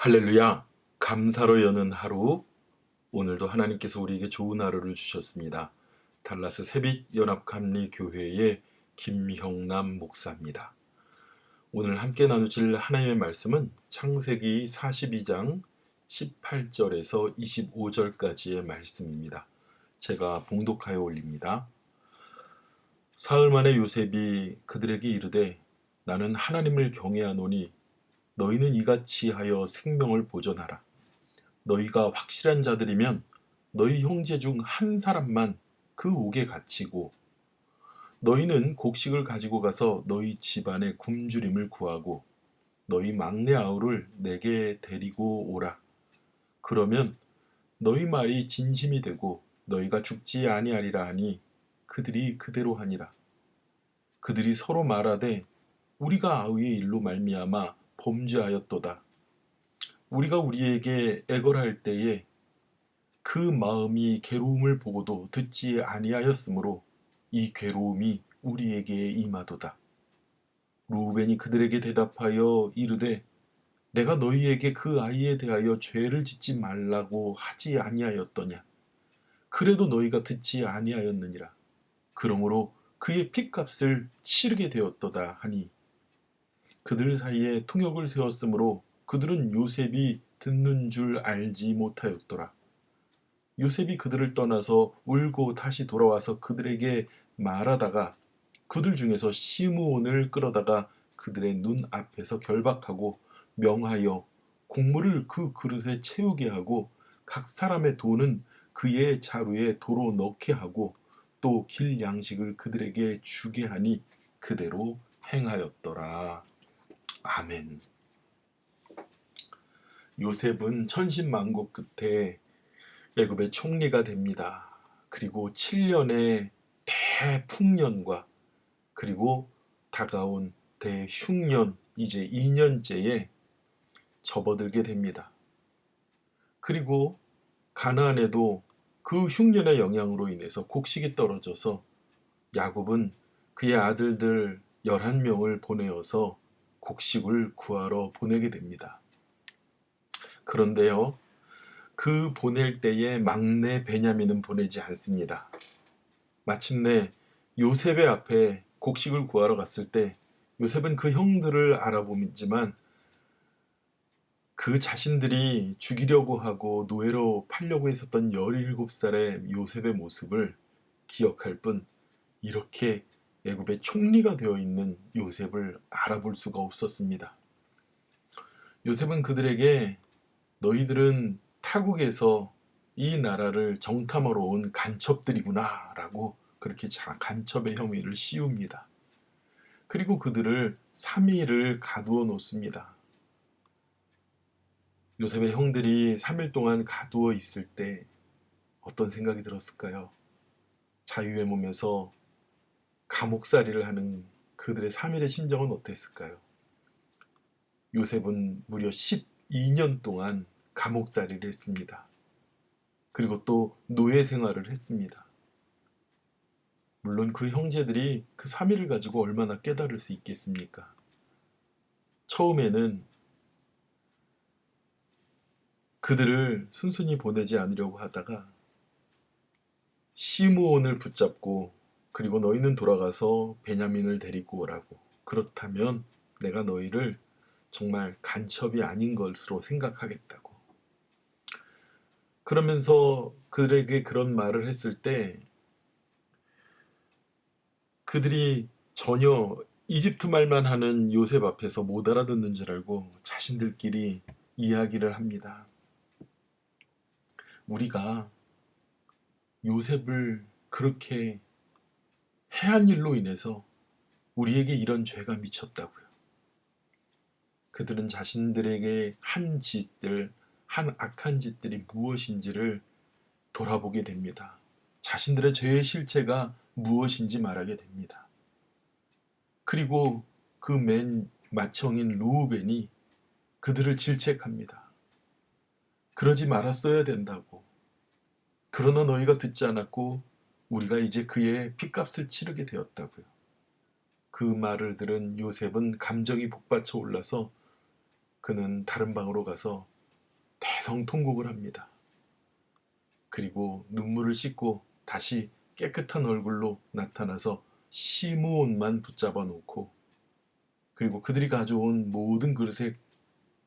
할렐루야! 감사로 여는 하루, 오늘도 하나님께서 우리에게 좋은 하루를 주셨습니다. 달라스 새빛연합감리교회의 김형남 목사입니다. 오늘 함께 나누실 하나님의 말씀은 창세기 42장 18절에서 25절까지의 말씀입니다. 제가 봉독하여 올립니다. 사흘 만에 요셉이 그들에게 이르되 나는 하나님을 경외하노니 너희는 이같이 하여 생명을 보존하라. 너희가 확실한 자들이면 너희 형제 중 한 사람만 그 옥에 갇히고 너희는 곡식을 가지고 가서 너희 집안의 굶주림을 구하고 너희 막내 아우를 내게 데리고 오라. 그러면 너희 말이 진심이 되고 너희가 죽지 아니하리라 하니 그들이 그대로 하니라. 그들이 서로 말하되 우리가 아우의 일로 말미암아 범죄하였도다. 우리가 우리에게 애걸할 때에 그 마음이 괴로움을 보고도 듣지 아니하였으므로 이 괴로움이 우리에게 임하도다. 루벤이 그들에게 대답하여 이르되 내가 너희에게 그 아이에 대하여 죄를 짓지 말라고 하지 아니하였더냐. 그래도 너희가 듣지 아니하였느니라. 그러므로 그의 핏값을 치르게 되었도다 하니 그들 사이에 통역을 세웠으므로 그들은 요셉이 듣는 줄 알지 못하였더라. 요셉이 그들을 떠나서 울고 다시 돌아와서 그들에게 말하다가 그들 중에서 시므온을 끌어다가 그들의 눈 앞에서 결박하고 명하여 곡물을 그 그릇에 채우게 하고 각 사람의 돈은 그의 자루에 도로 넣게 하고 또 길 양식을 그들에게 주게 하니 그대로 행하였더라. 아멘. 요셉은 천신만고 끝에 애굽의 총리가 됩니다. 그리고 7년의 대풍년과 그리고 다가온 대흉년, 이제 2년째에 접어들게 됩니다. 그리고 가나안에도 그 흉년의 영향으로 인해서 곡식이 떨어져서 야곱은 그의 아들들 11명을 보내어서 곡식을 구하러 보내게 됩니다. 그런데요, 그 보낼 때에 막내 베냐민은 보내지 않습니다. 마침내 요셉의 앞에 곡식을 구하러 갔을 때 요셉은 그 형들을 알아보지만 그 자신들이 죽이려고 하고 노예로 팔려고 했었던 17살의 요셉의 모습을 기억할 뿐 이렇게 애굽의 총리가 되어 있는 요셉을 알아볼 수가 없었습니다. 요셉은 그들에게 너희들은 타국에서 이 나라를 정탐하러 온 간첩들이구나 라고 그렇게 간첩의 혐의를 씌웁니다. 그리고 그들을 3일을 가두어 놓습니다. 요셉의 형들이 3일 동안 가두어 있을 때 어떤 생각이 들었을까요? 자유의 몸에서 감옥살이를 하는 그들의 3일의 심정은 어땠을까요? 요셉은 무려 12년 동안 감옥살이를 했습니다. 그리고 또 노예 생활을 했습니다. 물론 그 형제들이 그 3일을 가지고 얼마나 깨달을 수 있겠습니까? 처음에는 그들을 순순히 보내지 않으려고 하다가 시므온을 붙잡고 그리고 너희는 돌아가서 베냐민을 데리고 오라고. 그렇다면 내가 너희를 정말 간첩이 아닌 것으로 생각하겠다고. 그러면서 그들에게 그런 말을 했을 때 그들이 전혀 이집트 말만 하는 요셉 앞에서 못 알아듣는 줄 알고 자신들끼리 이야기를 합니다. 우리가 요셉을 그렇게 해한 일로 인해서 우리에게 이런 죄가 미쳤다고요. 그들은 자신들에게 한 짓들, 한 악한 짓들이 무엇인지를 돌아보게 됩니다. 자신들의 죄의 실체가 무엇인지 말하게 됩니다. 그리고 그 맨 맏형인 르우벤이 그들을 질책합니다. 그러지 말았어야 된다고. 그러나 너희가 듣지 않았고 우리가 이제 그의 핏값을 치르게 되었다고요. 그 말을 들은 요셉은 감정이 복받쳐 올라서 그는 다른 방으로 가서 대성통곡을 합니다. 그리고 눈물을 씻고 다시 깨끗한 얼굴로 나타나서 시므온만 붙잡아 놓고, 그리고 그들이 가져온 모든 그릇에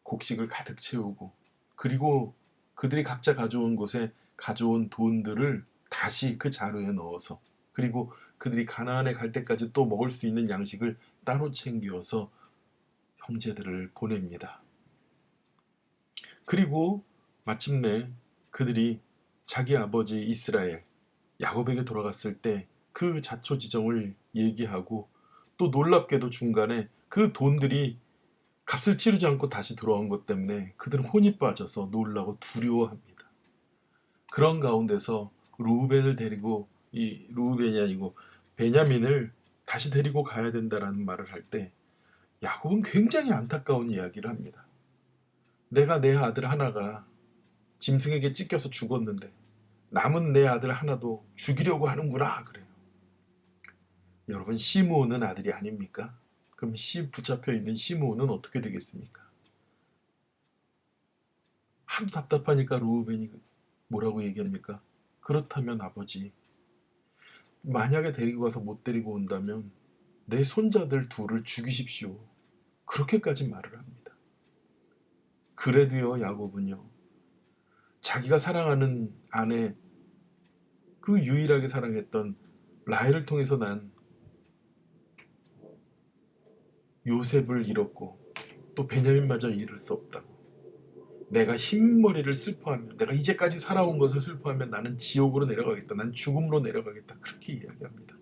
곡식을 가득 채우고, 그리고 그들이 각자 가져온 곳에 가져온 돈들을 다시 그 자루에 넣어서, 그리고 그들이 가나안에 갈 때까지 또 먹을 수 있는 양식을 따로 챙겨서 형제들을 보냅니다. 그리고 마침내 그들이 자기 아버지 이스라엘 야곱에게 돌아갔을 때 그 자초지정을 얘기하고, 또 놀랍게도 중간에 그 돈들이 값을 치르지 않고 다시 돌아온 것 때문에 그들은 혼이 빠져서 놀라고 두려워합니다. 그런 가운데서 루벤을 데리고, 이 루벤이 아니고 베냐민을 다시 데리고 가야 된다라는 말을 할 때 야곱은 굉장히 안타까운 이야기를 합니다. 내가 내 아들 하나가 짐승에게 찢겨서 죽었는데 남은 내 아들 하나도 죽이려고 하는구나, 그래요. 여러분, 시므온은 아들이 아닙니까? 그럼 붙잡혀 있는 시므온은 어떻게 되겠습니까? 하도 답답하니까 루벤이 뭐라고 얘기합니까? 그렇다면 아버지, 만약에 데리고 가서 못 데리고 온다면 내 손자들 둘을 죽이십시오. 그렇게까지 말을 합니다. 그래도요, 야곱은요, 자기가 사랑하는 아내, 그 유일하게 사랑했던 라헬을 통해서 난 요셉을 잃었고, 또 베냐민마저 잃을 수 없다고. 내가 흰머리를 슬퍼하면, 내가 이제까지 살아온 것을 슬퍼하면 나는 지옥으로 내려가겠다. 난 죽음으로 내려가겠다. 그렇게 이야기합니다.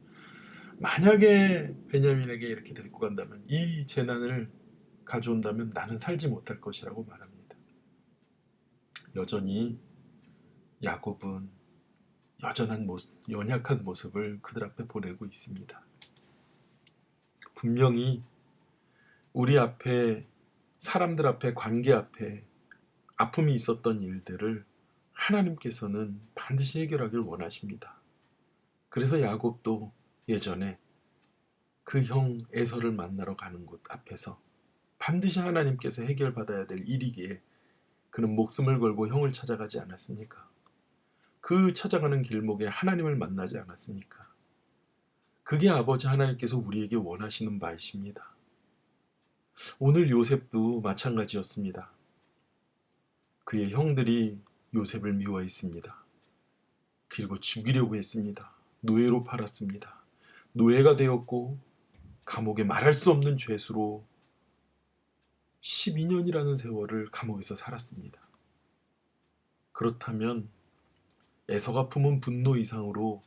만약에 베냐민에게 이렇게 데리고 간다면, 이 재난을 가져온다면 나는 살지 못할 것이라고 말합니다. 여전히 야곱은 연약한 모습을 그들 앞에 보내고 있습니다. 분명히 우리 앞에, 사람들 앞에, 관계 앞에 아픔이 있었던 일들을 하나님께서는 반드시 해결하길 원하십니다. 그래서 야곱도 예전에 그 형 에서를 만나러 가는 곳 앞에서 반드시 하나님께서 해결받아야 될 일이기에 그는 목숨을 걸고 형을 찾아가지 않았습니까? 그 찾아가는 길목에 하나님을 만나지 않았습니까? 그게 아버지 하나님께서 우리에게 원하시는 바이십니다. 오늘 요셉도 마찬가지였습니다. 그의 형들이 요셉을 미워했습니다. 그리고 죽이려고 했습니다. 노예로 팔았습니다. 노예가 되었고 감옥에 말할 수 없는 죄수로 12년이라는 세월을 감옥에서 살았습니다. 그렇다면 에서가 품은 분노 이상으로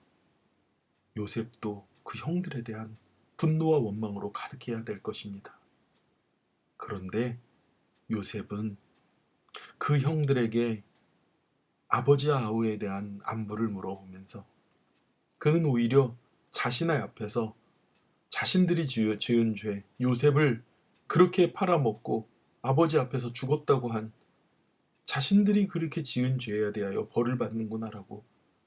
요셉도 그 형들에 대한 분노와 원망으로 가득해야 될 것입니다. 그런데 요셉은 그 형들에게 아버지와 아우에 대한 안부를 물어보면서 그는 오히려 자신의 앞에서 자신들이 지은 죄, 요셉을 그렇게 팔아먹고 아버지 앞에서 죽었다고 한 자신들이 그렇게 지은 죄에 대하여 벌을 받는구나라고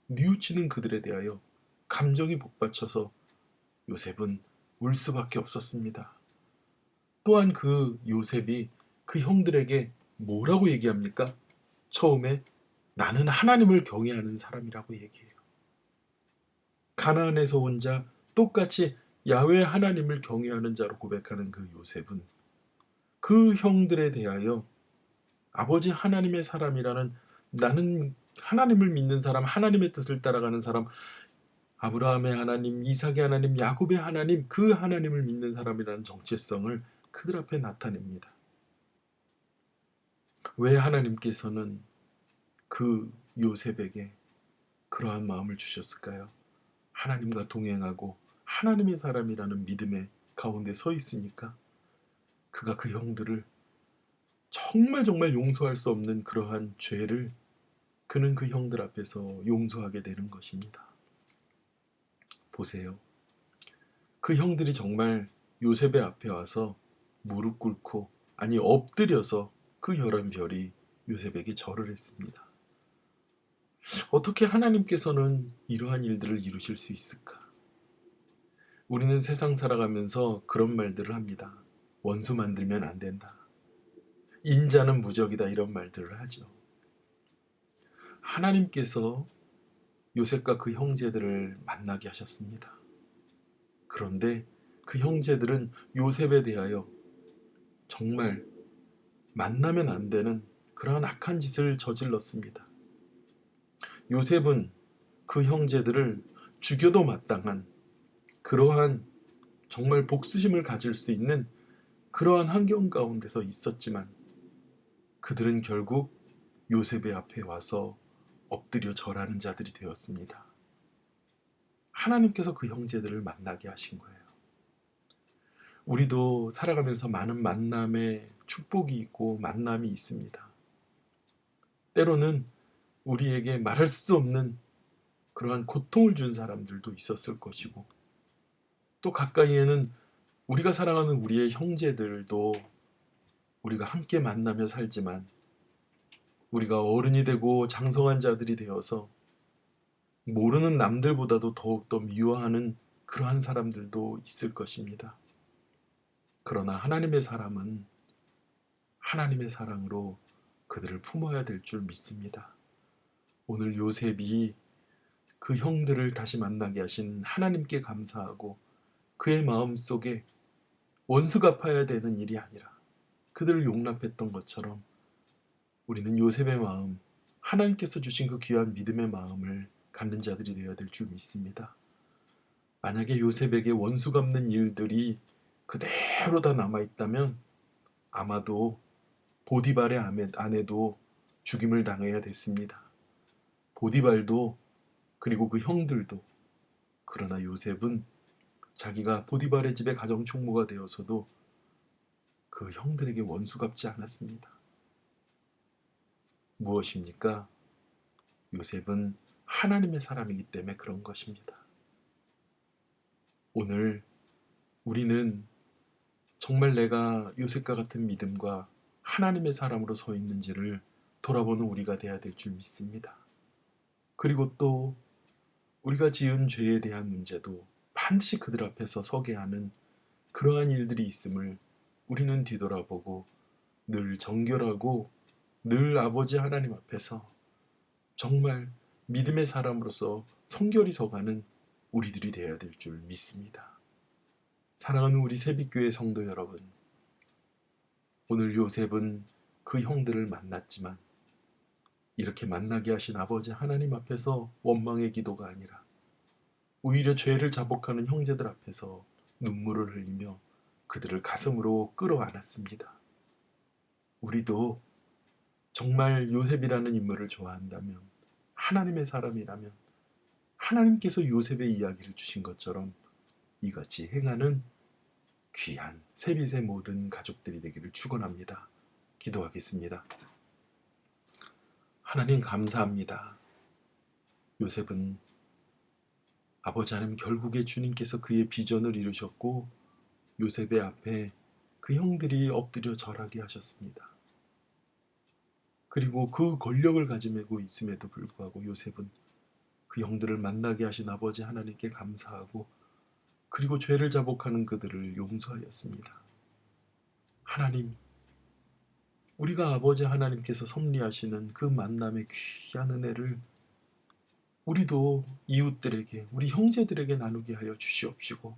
뉘우치는 그들에 대하여 감정이 복받쳐서 요셉은 울 수밖에 없었습니다. 또한 그 요셉이 그 형들에게 뭐라고 얘기합니까? 처음에 나는 하나님을 경외하는 사람이라고 얘기해요. 가나안에서 온 자, 똑같이 야훼 하나님을 경외하는 자로 고백하는 그 요셉은 그 형들에 대하여 아버지 하나님의 사람이라는, 나는 하나님을 믿는 사람, 하나님의 뜻을 따라가는 사람, 아브라함의 하나님, 이삭의 하나님, 야곱의 하나님, 그 하나님을 믿는 사람이라는 정체성을 그들 앞에 나타냅니다. 왜 하나님께서는 그 요셉에게 그러한 마음을 주셨을까요? 하나님과 동행하고 하나님의 사람이라는 믿음의 가운데 서 있으니까 그가 그 형들을 정말 정말 용서할 수 없는 그러한 죄를 그는 그 형들 앞에서 용서하게 되는 것입니다. 보세요. 그 형들이 정말 요셉의 앞에 와서 무릎 꿇고, 아니 엎드려서 그 혈한 별이 요셉에게 절을 했습니다. 어떻게 하나님께서는 이러한 일들을 이루실 수 있을까? 우리는 세상 살아가면서 그런 말들을 합니다. 원수 만들면 안 된다. 인자는 무적이다 이런 말들을 하죠. 하나님께서 요셉과 그 형제들을 만나게 하셨습니다. 그런데 그 형제들은 요셉에 대하여 정말 만나면 안 되는 그러한 악한 짓을 저질렀습니다. 요셉은 그 형제들을 죽여도 마땅한 그러한 정말 복수심을 가질 수 있는 그러한 환경 가운데서 있었지만 그들은 결국 요셉의 앞에 와서 엎드려 절하는 자들이 되었습니다. 하나님께서 그 형제들을 만나게 하신 거예요. 우리도 살아가면서 많은 만남의 축복이 있고 만남이 있습니다. 때로는 우리에게 말할 수 없는 그러한 고통을 준 사람들도 있었을 것이고 또 가까이에는 우리가 사랑하는 우리의 형제들도 우리가 함께 만나며 살지만 우리가 어른이 되고 장성한 자들이 되어서 모르는 남들보다도 더욱더 미워하는 그러한 사람들도 있을 것입니다. 그러나 하나님의 사람은 하나님의 사랑으로 그들을 품어야 될 줄 믿습니다. 오늘 요셉이 그 형들을 다시 만나게 하신 하나님께 감사하고 그의 마음속에 원수 갚아야 되는 일이 아니라 그들을 용납했던 것처럼 우리는 요셉의 마음, 하나님께서 주신 그 귀한 믿음의 마음을 갖는 자들이 되어야 될 줄 믿습니다. 만약에 요셉에게 원수 갚는 일들이 그대로 다 남아있다면 아마도 보디발의 아내도 죽임을 당해야 됐습니다. 보디발도 그리고 그 형들도. 그러나 요셉은 자기가 보디발의 집에 가정총무가 되어서도 그 형들에게 원수 갚지 않았습니다. 무엇입니까? 요셉은 하나님의 사람이기 때문에 그런 것입니다. 오늘 우리는 정말 내가 요셉과 같은 믿음과 하나님의 사람으로 서 있는지를 돌아보는 우리가 되어야 될 줄 믿습니다. 그리고 또 우리가 지은 죄에 대한 문제도 반드시 그들 앞에서 서게 하는 그러한 일들이 있음을 우리는 뒤돌아보고 늘 정결하고 늘 아버지 하나님 앞에서 정말 믿음의 사람으로서 성결히 서가는 우리들이 되어야 될 줄 믿습니다. 사랑하는 우리 새빛교회 성도 여러분, 오늘 요셉은 그 형들을 만났지만 이렇게 만나게 하신 아버지 하나님 앞에서 원망의 기도가 아니라 오히려 죄를 자복하는 형제들 앞에서 눈물을 흘리며 그들을 가슴으로 끌어안았습니다. 우리도 정말 요셉이라는 인물을 좋아한다면, 하나님의 사람이라면 하나님께서 요셉의 이야기를 주신 것처럼 이같이 행하는 귀한 새빛의 모든 가족들이 되기를 축원합니다. 기도하겠습니다. 하나님 감사합니다. 요셉은 아버지 하나님 결국에 주님께서 그의 비전을 이루셨고 요셉의 앞에 그 형들이 엎드려 절하게 하셨습니다. 그리고 그 권력을 가지고 있음에도 불구하고 요셉은 그 형들을 만나게 하신 아버지 하나님께 감사하고 그리고 죄를 자복하는 그들을 용서하였습니다. 하나님, 우리가 아버지 하나님께서 섭리하시는 그 만남의 귀한 은혜를 우리도 이웃들에게, 우리 형제들에게 나누게 하여 주시옵시고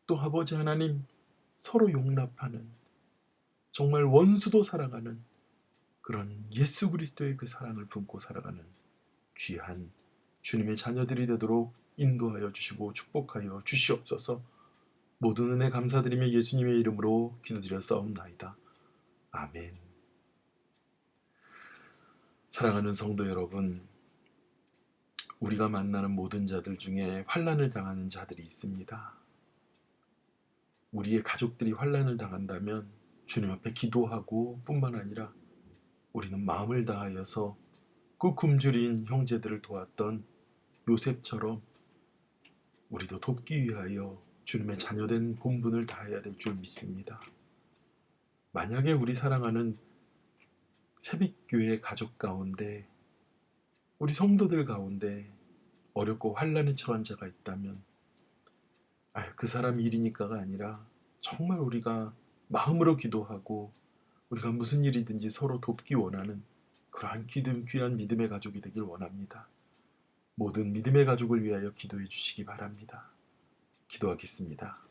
또 아버지 하나님 서로 용납하는 정말 원수도 사랑하는 그런 예수 그리스도의 그 사랑을 품고 살아가는 귀한 주님의 자녀들이 되도록 인도하여 주시고 축복하여 주시옵소서. 모든 은혜 감사드리며 예수님의 이름으로 기도드렸사옵나이다. 아멘. 사랑하는 성도 여러분, 우리가 만나는 모든 자들 중에 환난을 당하는 자들이 있습니다. 우리의 가족들이 환난을 당한다면 주님 앞에 기도하고 뿐만 아니라 우리는 마음을 다하여서 그 굶주린 형제들을 도왔던 요셉처럼 우리도 돕기 위하여 주님의 자녀된 본분을 다해야 될 줄 믿습니다. 만약에 우리 사랑하는 새빛교회 가족 가운데 우리 성도들 가운데 어렵고 환난에 처한 자가 있다면 그 사람 일이니까가 아니라 정말 우리가 마음으로 기도하고 우리가 무슨 일이든지 서로 돕기 원하는 그러한 귀한 믿음의 가족이 되길 원합니다. 모든 믿음의 가족을 위하여 기도해 주시기 바랍니다. 기도하겠습니다.